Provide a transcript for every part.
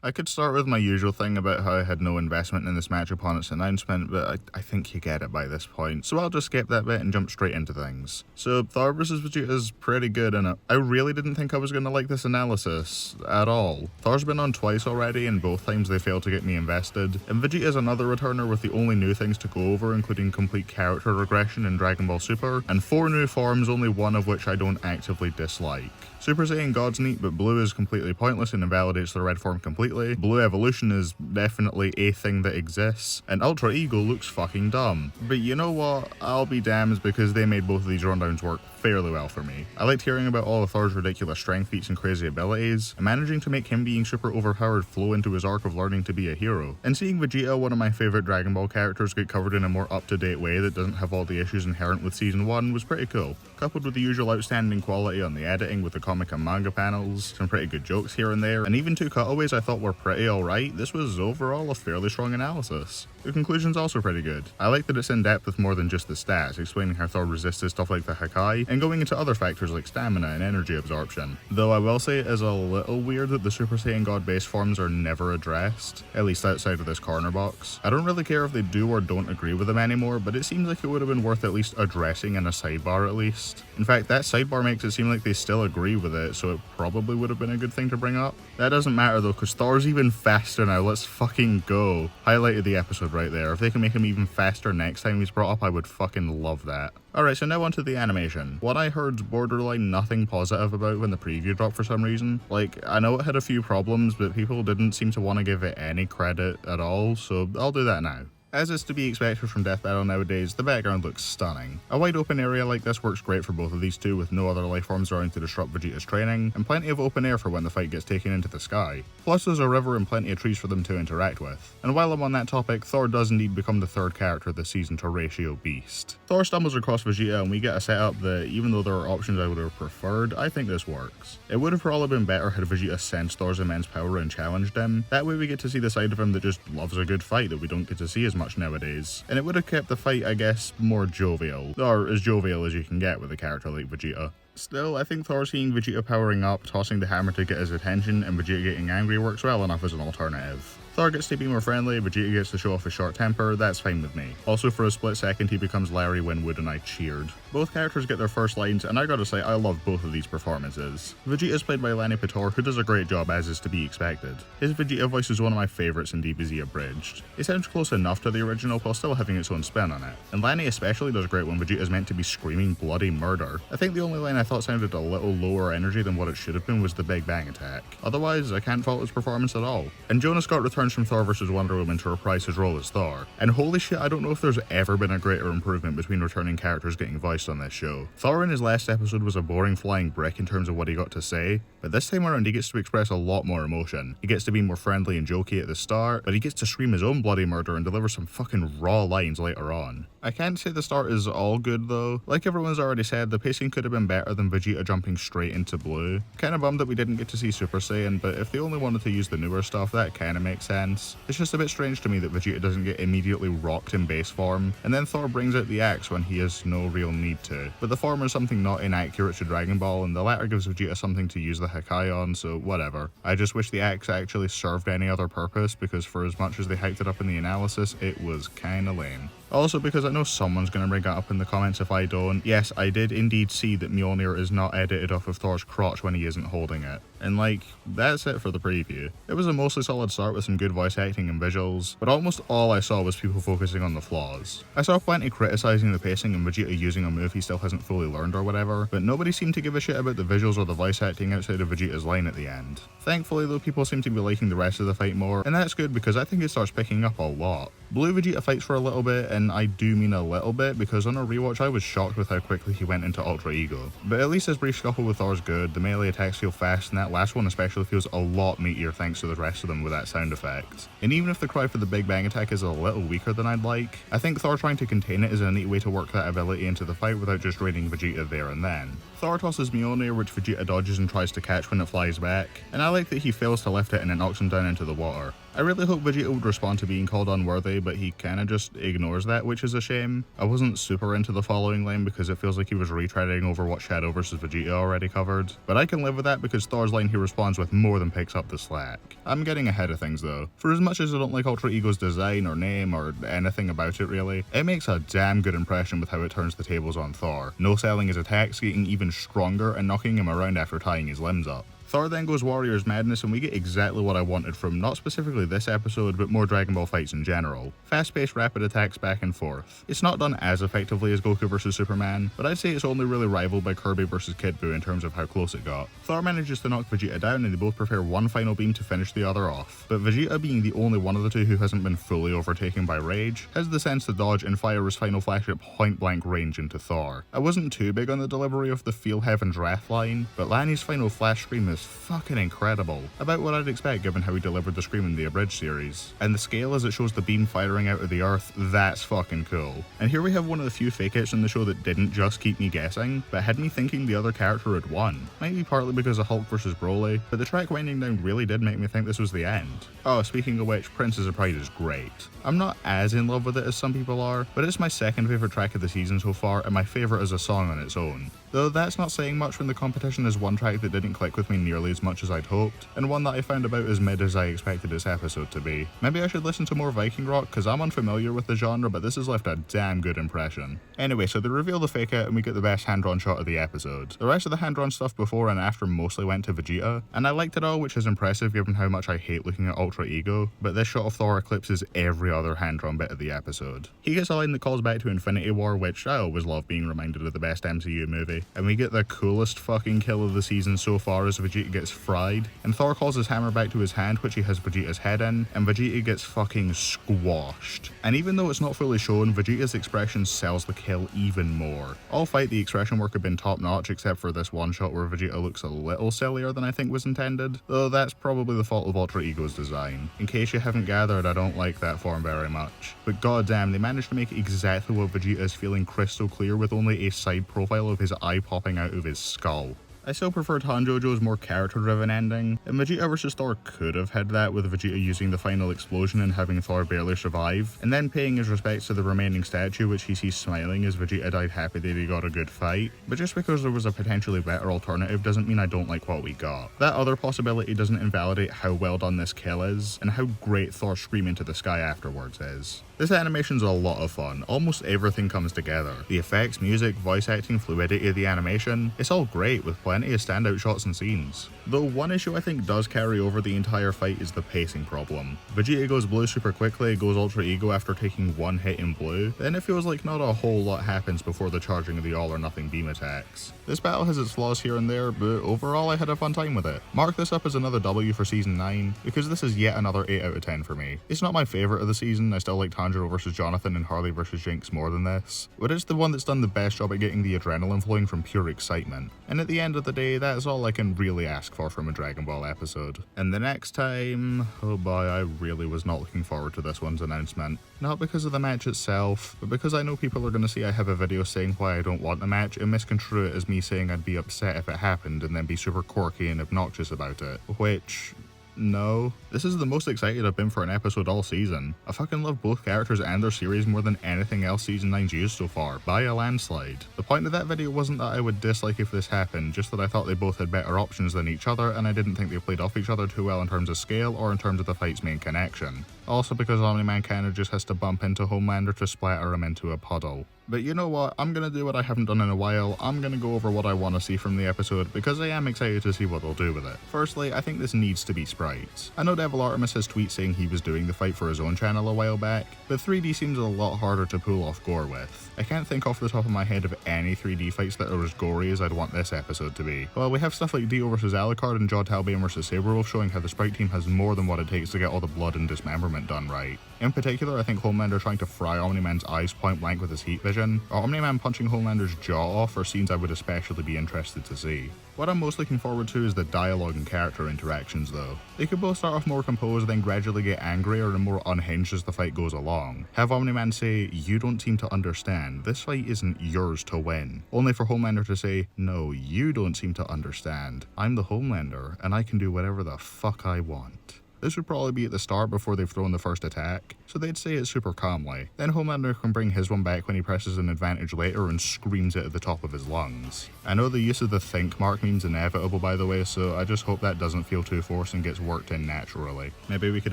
I could start with my usual thing about how I had no investment in this match upon its announcement, but I think you get it by this point, so I'll just skip that bit and jump straight into things. So Thor vs Vegeta is pretty good in it. I really didn't think I was going to like this analysis at all. Thor's been on twice already, and both times they failed to get me invested, and Vegeta's another returner with the only new things to go over, including complete character regression in Dragon Ball Super, and 4 new forms, only one of which I don't actively dislike. Super Saiyan God's neat, but Blue is completely pointless and invalidates the red form completely. Blue Evolution is definitely a thing that exists, and Ultra Ego looks fucking dumb. But you know what? I'll be damned because they made both of these rundowns work fairly well for me. I liked hearing about all of Thor's ridiculous strength feats and crazy abilities, and managing to make him being super overpowered flow into his arc of learning to be a hero. And seeing Vegeta, one of my favourite Dragon Ball characters, get covered in a more up-to-date way that doesn't have all the issues inherent with Season 1 was pretty cool. Coupled with the usual outstanding quality on the editing with the comic and manga panels, some pretty good jokes here and there, and even 2 cutaways I thought were pretty alright, this was overall a fairly strong analysis. The conclusion's also pretty good. I like that it's in depth with more than just the stats, explaining how Thor resisted stuff like the Hakai, and going into other factors like stamina and energy absorption. Though I will say it is a little weird that the Super Saiyan God base forms are never addressed, at least outside of this corner box. I don't really care if they do or don't agree with them anymore, but it seems like it would have been worth at least addressing in a sidebar at least. In fact, that sidebar makes it seem like they still agree with it, so it probably would have been a good thing to bring up. That doesn't matter though, cause Thor's even faster now, let's fucking go. Highlighted the episode right there. If they can make him even faster next time he's brought up, I would fucking love that. Alright, so now onto the animation. What I heard borderline nothing positive about when the preview dropped for some reason. Like, I know it had a few problems, but people didn't seem to want to give it any credit at all, so I'll do that now. As is to be expected from Death Battle nowadays, the background looks stunning. A wide open area like this works great for both of these two with no other life forms around to disrupt Vegeta's training, and plenty of open air for when the fight gets taken into the sky. Plus there's a river and plenty of trees for them to interact with. And while I'm on that topic, Thor does indeed become the 3rd character this season to ratio beast. Thor stumbles across Vegeta and we get a setup that, even though there are options I would have preferred, I think this works. It would have probably been better had Vegeta sensed Thor's immense power and challenged him. That way we get to see the side of him that just loves a good fight that we don't get to see as much nowadays. And it would have kept the fight, I guess, more jovial, or as jovial as you can get with a character like Vegeta. Still, I think Thor seeing Vegeta powering up, tossing the hammer to get his attention, and Vegeta getting angry works well enough as an alternative. Thor gets to be more friendly, Vegeta gets to show off his short temper, that's fine with me. Also for a split second he becomes Larry Winwood and I cheered. Both characters get their first lines, and I gotta say I love both of these performances. Vegeta is played by Lanny Pator, who does a great job as is to be expected. His Vegeta voice is one of my favourites in DBZ Abridged. It sounds close enough to the original while still having its own spin on it. And Lanny especially does great when Vegeta is meant to be screaming bloody murder. I think the only line I thought sounded a little lower energy than what it should have been was the Big Bang attack. Otherwise, I can't fault his performance at all. And Jonas Scott returns from Thor vs Wonder Woman to reprise his role as Thor. And holy shit, I don't know if there's ever been a greater improvement between returning characters getting voiced on this show. Thor in his last episode was a boring flying brick in terms of what he got to say, but this time around he gets to express a lot more emotion. He gets to be more friendly and jokey at the start, but he gets to scream his own bloody murder and deliver some fucking raw lines later on. I can't say the start is all good though. Like everyone's already said, the pacing could have been better than Vegeta jumping straight into Blue. Kinda bummed that we didn't get to see Super Saiyan, but if they only wanted to use the newer stuff, that kinda makes sense. It's just a bit strange to me that Vegeta doesn't get immediately rocked in base form, and then Thor brings out the axe when he has no real need to. But the former is something not inaccurate to Dragon Ball, and the latter gives Vegeta something to use the Hakai on, so whatever. I just wish the axe actually served any other purpose, because for as much as they hyped it up in the analysis, it was kinda lame. Also, because I know someone's gonna bring it up in the comments if I don't, yes, I did indeed see that Mjolnir is not edited off of Thor's crotch when he isn't holding it. And like, that's it for the preview. It was a mostly solid start with some good voice acting and visuals, but almost all I saw was people focusing on the flaws. I saw plenty criticizing the pacing and Vegeta using a move he still hasn't fully learned or whatever, but nobody seemed to give a shit about the visuals or the voice acting outside of Vegeta's line at the end. Thankfully though, people seem to be liking the rest of the fight more, and that's good because I think it starts picking up a lot. Blue Vegeta fights for a little bit, and I do mean a little bit, because on a rewatch I was shocked with how quickly he went into Ultra Ego. But at least his brief scuffle with Thor's good, the melee attacks feel fast, and that last one especially feels a lot meatier thanks to the rest of them with that sound effect. And even if the cry for the Big Bang attack is a little weaker than I'd like, I think Thor trying to contain it is a neat way to work that ability into the fight without just draining Vegeta there and then. Thor tosses Mjolnir, which Vegeta dodges and tries to catch when it flies back, and I like that he fails to lift it and it knocks him down into the water. I really hope Vegeta would respond to being called unworthy, but he kinda just ignores that, which is a shame. I wasn't super into the following line because it feels like he was retreading over what Shadow vs Vegeta already covered, but I can live with that because Thor's line he responds with more than picks up the slack. I'm getting ahead of things though. For as much as I don't like Ultra Ego's design or name or anything about it really, it makes a damn good impression with how it turns the tables on Thor. No selling his attacks, getting even stronger and knocking him around after tying his limbs up. Thor then goes Warrior's Madness and we get exactly what I wanted from not specifically this episode but more Dragon Ball fights in general. Fast-paced rapid attacks back and forth. It's not done as effectively as Goku vs Superman, but I'd say it's only really rivaled by Kirby vs Kid Buu in terms of how close it got. Thor manages to knock Vegeta down and they both prepare one final beam to finish the other off, but Vegeta, being the only one of the two who hasn't been fully overtaken by rage, has the sense to dodge and fire his final flash at point blank range into Thor. I wasn't too big on the delivery of the Feel Heaven's Wrath line, but Lanny's final flash scream is fucking incredible. About what I'd expect given how he delivered the scream in the Abridged series. And the scale as it shows the beam firing out of the earth, that's fucking cool. And here we have one of the few fake outs in the show that didn't just keep me guessing, but had me thinking the other character had won. Might be partly because of Hulk vs Broly, but the track winding down really did make me think this was the end. Oh, speaking of which, Princess of Pride is great. I'm not as in love with it as some people are, but it's my second favourite track of the season so far and my favourite as a song on its own. Though that's not saying much when the competition is one track that didn't click with me nearly as much as I'd hoped, and one that I found about as mid as I expected this episode to be. Maybe I should listen to more Viking rock, cause I'm unfamiliar with the genre, but this has left a damn good impression. Anyway, so they reveal the fake out and we get the best hand-drawn shot of the episode. The rest of the hand-drawn stuff before and after mostly went to Vegeta, and I liked it all, which is impressive given how much I hate looking at Ultra Ego, but this shot of Thor eclipses every other hand-drawn bit of the episode. He gets a line that calls back to Infinity War, which I always love being reminded of the best MCU movie, and we get the coolest fucking kill of the season so far as Vegeta gets fried, and Thor calls his hammer back to his hand, which he has Vegeta's head in, and Vegeta gets fucking squashed. And even though it's not fully shown, Vegeta's expression sells the kill even more. All fight the expression work had been top notch except for this one shot where Vegeta looks a little sillier than I think was intended, though that's probably the fault of Ultra Ego's design. In case you haven't gathered, I don't like that form very much. But goddamn, they managed to make exactly what Vegeta is feeling crystal clear with only a side profile of his eye popping out of his skull. I still preferred Hanjojo's more character-driven ending, and Vegeta vs Thor could have had that with Vegeta using the final explosion and having Thor barely survive, and then paying his respects to the remaining statue which he sees smiling as Vegeta died happy that he got a good fight, but just because there was a potentially better alternative doesn't mean I don't like what we got. That other possibility doesn't invalidate how well done this kill is, and how great Thor screaming to the sky afterwards is. This animation's a lot of fun, almost everything comes together. The effects, music, voice acting, fluidity of the animation, it's all great with plenty of standout shots and scenes. Though one issue I think does carry over the entire fight is the pacing problem. Vegeta goes blue super quickly, goes Ultra Ego after taking one hit in blue, then it feels like not a whole lot happens before the charging of the all or nothing beam attacks. This battle has its flaws here and there, but overall I had a fun time with it. Mark this up as another W for season 9, because this is yet another 8 out of 10 for me. It's not my favourite of the season, I still like Tanjiro vs Jonathan and Harley vs Jinx more than this, but it's the one that's done the best job at getting the adrenaline flowing from pure excitement. And at the end of the day, that's all I can really ask for from a Dragon Ball episode. And the next time, oh boy, I really was not looking forward to this one's announcement. Not because of the match itself, but because I know people are going to see I have a video saying why I don't want the match and misconstrue it as me saying I'd be upset if it happened and then be super quirky and obnoxious about it, which... no. This is the most excited I've been for an episode all season. I fucking love both characters and their series more than anything else season 9's used so far, by a landslide. The point of that video wasn't that I would dislike if this happened, just that I thought they both had better options than each other and I didn't think they played off each other too well in terms of scale or in terms of the fight's main connection. Also because Omni-Man kinda just has to bump into Homelander to splatter him into a puddle. But you know what, I'm gonna do what I haven't done in a while, I'm gonna go over what I want to see from the episode because I am excited to see what they'll do with it. Firstly, I think this needs to be sprites. I know Devil Artemis has tweets saying he was doing the fight for his own channel a while back, but 3D seems a lot harder to pull off gore with. I can't think off the top of my head of any 3D fights that are as gory as I'd want this episode to be. Well, we have stuff like Dio vs Alucard and Jod Talbane vs Saberwolf showing how the sprite team has more than what it takes to get all the blood and dismemberment done right. In particular, I think Homelander trying to fry Omni-Man's eyes point blank with his heat vision, or Omni-Man punching Homelander's jaw off are scenes I would especially be interested to see. What I'm most looking forward to is the dialogue and character interactions though. They could both start off more composed then gradually get angrier and more unhinged as the fight goes along. Have Omni-Man say, "You don't seem to understand, this fight isn't yours to win." Only for Homelander to say, "No, you don't seem to understand. I'm the Homelander and I can do whatever the fuck I want." This would probably be at the start before they've thrown the first attack, so they'd say it super calmly. Then Homelander can bring his one back when he presses an advantage later and screams it at the top of his lungs. I know the use of the think mark meme's inevitable by the way, so I just hope that doesn't feel too forced and gets worked in naturally. Maybe we could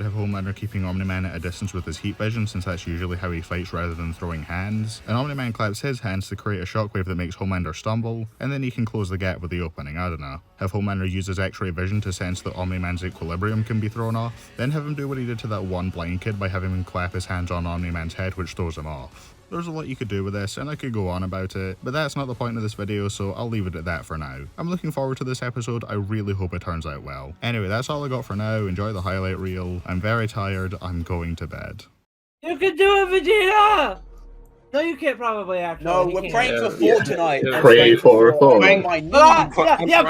have Homelander keeping Omni-Man at a distance with his heat vision, since that's usually how he fights rather than throwing hands, and Omni-Man claps his hands to create a shockwave that makes Homelander stumble, and then he can close the gap with the opening, I don't know. Have Homelander use his X-ray vision to sense that Omni-Man's equilibrium can be thrown off, then have him do what he did to that one blind kid by having him clap his hands on Omni-Man's head, which throws him off. There's a lot you could do with this, and I could go on about it, but that's not the point of this video, so I'll leave it at that for now. I'm looking forward to this episode, I really hope it turns out well. Anyway, that's all I got for now, enjoy the highlight reel, I'm very tired, I'm going to bed. You can do it, Vegeta! No, you can't probably actually. No, we're praying for Thor tonight. Pray for Thor. Oh my knees.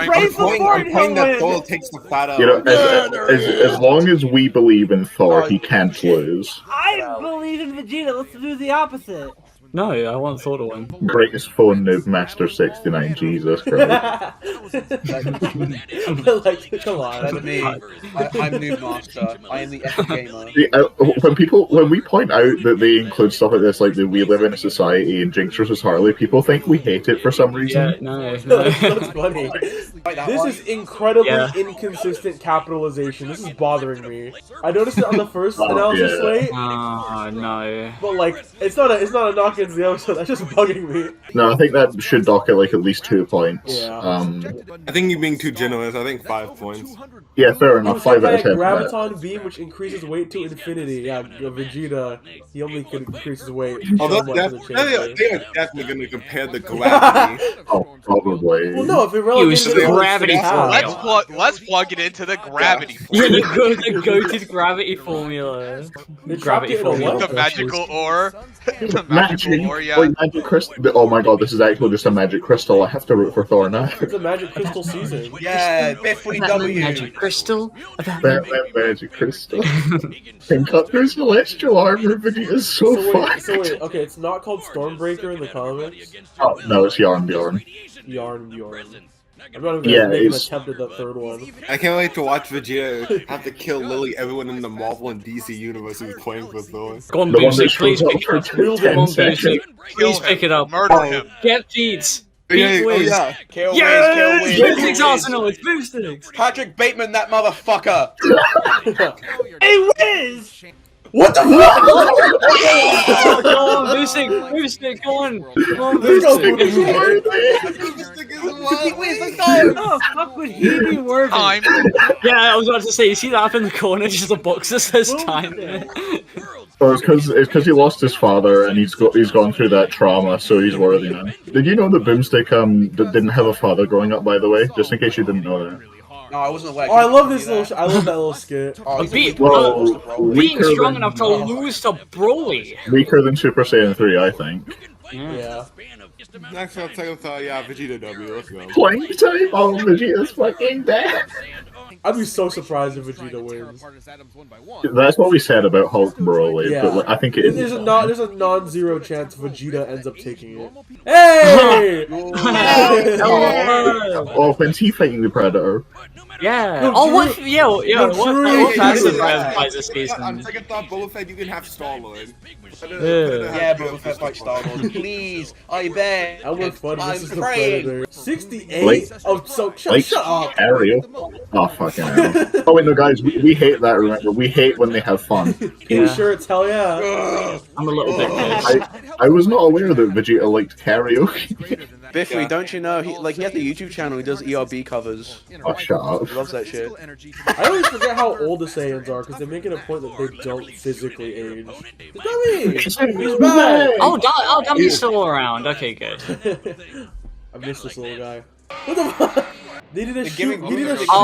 Pray for Thor. I'm praying that Thor takes the fat out. You know, as long as we believe in Thor, he can't lose. I believe in Vegeta, let's do the opposite. No, I want Thor to win. Break his phone, Noob Master 69, Jesus Christ. Like, come on, that's me. I'm Noob Master. I am the epic gamer. When we point out that they include stuff like this, like that we live in a society and Jinx vs. Harley, people think we hate it for some reason. Yeah, no. That's funny. This is incredibly inconsistent capitalization. This is bothering me. I noticed it on the first analysis slate. Oh, no. But like, it's not a knock against the episode. That's just bugging me. No, I think that should dock it like at least 2 points. Yeah. I think you're being too generous. I think 5 points. Yeah, fair enough. 5 out of 10. Graviton beam, which increases weight to infinity. Yeah, Vegeta, he only can increase his weight. Although they are definitely going to compare the gravity. Oh, probably. Well, no, if it relegates Use the gravity formula. Let's plug it into the gravity formula. Yeah, the goated gravity formula. Gravity formula. The magical ore. The Magic, magical ore, yeah. like magic crystal. Oh my god, this is actually just a magic crystal. I have to root for Thor now. It's a magic crystal season. Yeah, Biff we W. Magic crystal. Magic crystal. Pink up their celestial armor, but he is so fun. So wait, okay, it's not called Stormbreaker in the comics? Oh, no, it's Yarn Bjorn. Yarn. I'm not even even attempted the third one. I can't wait to watch Vegeta have to kill literally everyone in the Marvel and DC universe who's playing for Thor. Go on, Boosty, please pick it up. Come on, Boosty, please pick it up. Murder him. Get Jeets. Yeah, Beat Wiz. Kill Yes! Wiz, Boosting's Arsenal, it's Boosting. Patrick Bateman, that motherfucker. Hey, Wiz! What the fuck? Go on, Boosting, go on. Come on, Boosting. Oh, fuck would he be worth it? Time. Yeah, I was about to say, you see that up in the corner, just a box that says time in it. Well, it's because he lost his father and he's gone through that trauma, so he's worthy now. Did you know that Boomstick didn't have a father growing up? By the way, just in case you didn't know that. No, I wasn't aware. Oh, I love this little. I love that little skit. Oh, Being strong enough to lose to Broly. Weaker than Super Saiyan 3, I think. Yeah. Next up, second thought, yeah, Vegeta W. Let's go. Playing time? Oh, Vegeta's fucking dead. I'd be so surprised if Vegeta wins. That's what we said about Hulk Broly, Yeah. but I think it is. There's a non-zero chance Vegeta ends up taking it. Hey! Oh, when's he fighting the Predator? Yeah. No, Oh, Drew- what? Yeah. no, What? Drew- What that's the yeah. prize this season? On second thought, Boba Fett, you can have Star-Lord. Yeah, Boba Fett fight Star-Lord. Please, I beg. That was fun. I'm This is the praying. Predator. 68? Like- Oh, so shut Like up. Ariel. Oh, fucking hell. Oh, wait, no, guys, we hate that, remember? We hate when they have fun. Pink shirts, hell yeah. I'm a little bit pissed. I was not aware that Vegeta liked karaoke. Biffy, don't you know? He has the YouTube channel. He does ERB covers. Oh, shut up. He loves that shit. I always forget how old the Saiyans are because they make it a point that they don't physically age. Dummy! He's back! Oh, Dummy's still around. Okay, good. I miss this little guy. What the fuck? They did a shoot. He did a shoot. Yeah,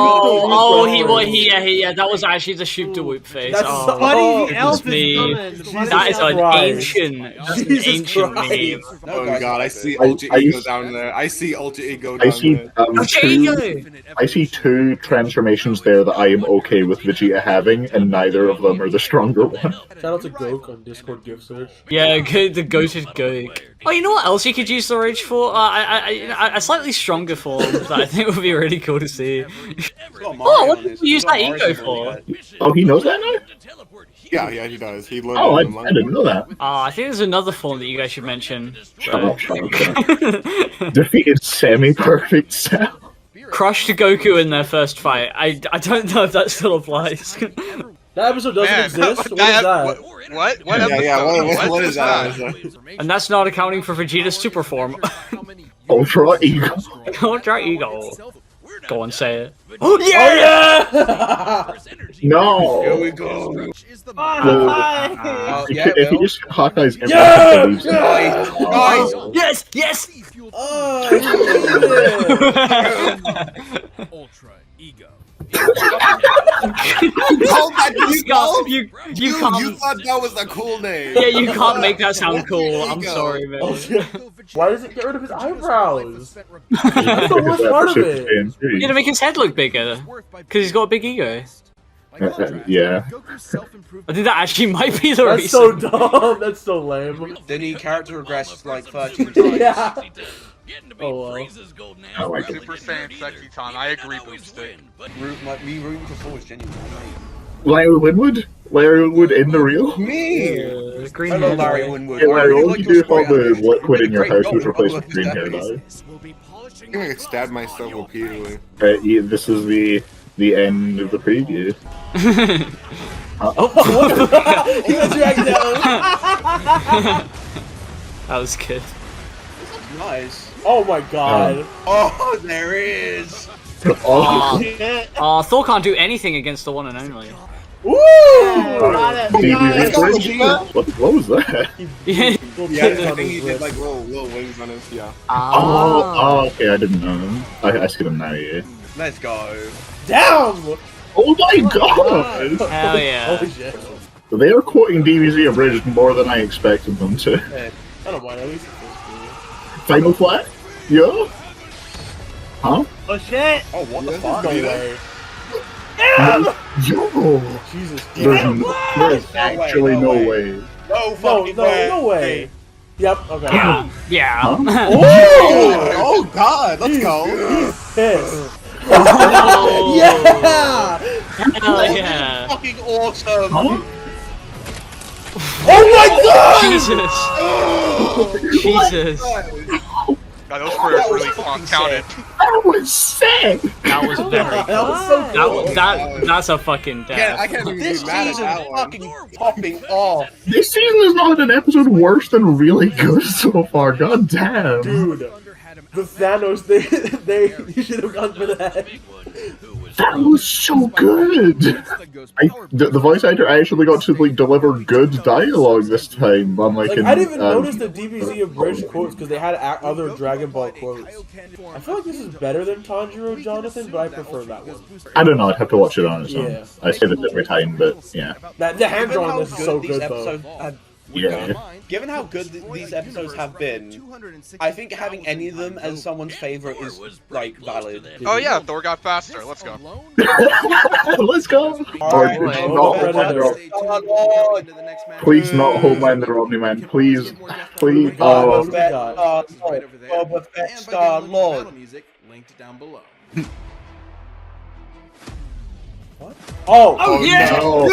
that was actually the shoot to whoop face. That's Oh, Buddy, the goodness elf me. is coming. That is an Christ. ancient Christ. meme. Oh my god, I see I Ultra Ego used- down there. I see Ultra Ego I down see, there. I see two transformations there that I am okay with Vegeta having, and neither of them are the stronger one. Shout out to Goku on Discord gift search. Yeah, good, the goated Goik. Oh, you know what else you could use the rage for? A slightly stronger form that I think would be really cool to see. Oh, What did you use that ego for? Oh, he knows that now? Yeah, he does. He learned Oh, it I in the manga. didn't know that. I think there's another form that you guys should mention. Shut up. Defeated semi-perfect Cell. Crushed Goku in their first fight. I don't know if that still applies. That episode doesn't Man, exist? What is that- that? What? What Yeah, yeah, episode? what is that? And that's not accounting for Vegeta's super form. Ultra Ego. Ultra Ego. Go on, say it. Oh yeah! No. Here we go. Bye. Yeah, If you Will. just Hawkeye's Yeah! everything, Guys, Yes, yes. Oh, Ultra Ego. You You can't. thought that was a cool name. Yeah, you can't make that sound cool. I'm sorry, man. Why does it get rid of his eyebrows? That's the worst part of it. You're gonna make his head look bigger because he's got a big ego. Yeah. I think that actually might be the That's reason. so dumb. That's so lame. Didn't he character regress like 13 times? Yeah. Oh well. I like it. Super Saiyan Sexy Ton. I agree, Boomstick. Me rooting for Thor is genuine. Larry Winwood? Larry Winwood in the real? Me! Green Hello, hair. Larry Winwood. Hey Larry, what would you do if all the story, liquid in your Great house was role. replaced with green hair now? I'm gonna stab myself repeatedly. Yeah, this is the end of the preview. He got dragged down. That was good. Nice. Oh my god. Oh, there is. Oh, Thor can't do anything against the one and only. Woo! what was that? Yeah. Yeah, I think he did like little wings on his. Yeah. Oh, okay, I didn't know. I see them now, yeah. Let's go. Down! Oh my god! Hell yeah. Holy shit. They are quoting DBZ Abridged more than I expected them to. I don't mind, at least it's cool. Final flag? Yeah? Huh? Oh shit! Oh, what the Yeah, fuck? No way. Yo! Jesus There's actually no way. No No, fucking no way. Yep, okay. Yeah. Oh! Oh God, let's go. Piss. Oh. Yeah! Hell yeah. Fucking awesome. Huh? Oh my god! Jesus. Jesus. God, those prayers really counted. That was sick! That was very That cool. was so cool. That's a fucking death. I can't even This be mad at season that one. fucking popping off. This season has not had an episode worse than really good so far, god damn. Dude, the Thanos thing, you should have gone for that. That was so good! The voice actor actually got to like deliver good dialogue this time, unlike Like, in, I didn't even notice the DBZ abridged quotes because they had other Dragon Ball quotes. I feel like this is better than Tanjiro Jonathan, but I prefer that one. I don't know, I'd have to watch it on its own. Yeah. I say this every time, but yeah. The hand Given drawn how this is so these good though. episodes have, Yeah. given how good these episodes have been, I think having any of them as someone's favorite is like valid. Oh yeah, Thor got faster. Let's go. Let's go! Alright, Or well, not Predator. Homelander. Please not Homelander Omni-Man. Please. Please. God, Oh. Boba Fett Star Lord. Linked down below. Oh! Yeah. No.